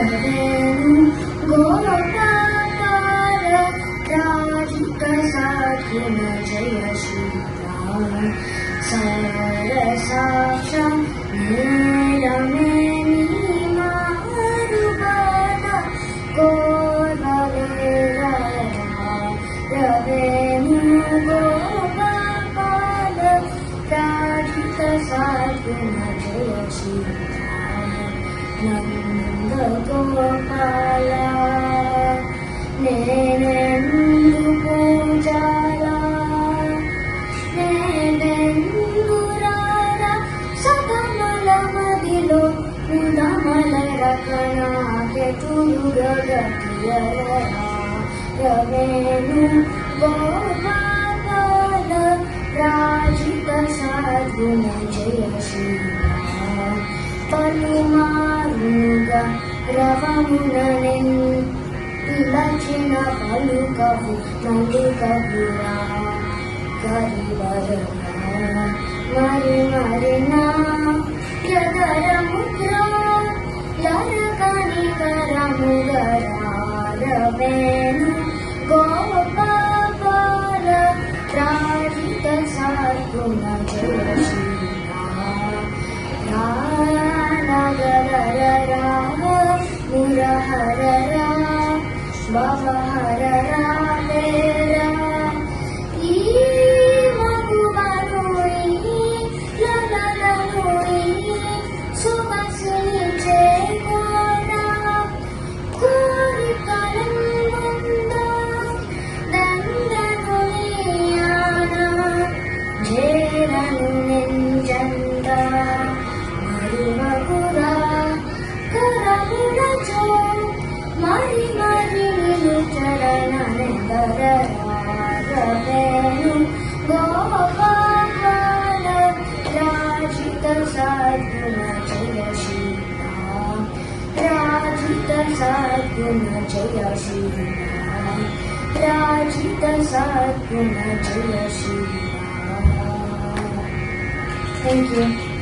रवेणु गोपाल राजित सात्विन जय श्रीराम सरसाक्षा नीलमेनी मारुबाला गोलवेला रवेणु गोपाल राजित सात्विन जय श्रीराम नंद गोपाल नेनेंदु पूजाला नेनेंदुरारा सदमल मदिलो उदमल रकना के तुरुगतियरा रवेणु गोपाल राजित सात्विन जय श्रीराम పలుమారుగా రవముననెన్ పిలచిన పలుకవు మల్లికపురా కరివరనా మరి మరినా యదరముద్రా లరకని కరముదరా రవేణు గోపాల రాజిత సాత్విన జయ మురహరరా భవహరరా వేరా ఈ మగువనుయి లలలనుయి సుమసుని చేకోనా కోరికలందా దండనునియానా జేరను నెంజందా మరుమగురా కరములచో మరి మరి నిలుచరణనెదరవేణు గోపాల రాజిత సాత్విన జయ శ్రీరామ రాజిత సాత్విన జయ శ్రీరామ రాజిత సాత్విన జయ శ్రీరామ. Thank you.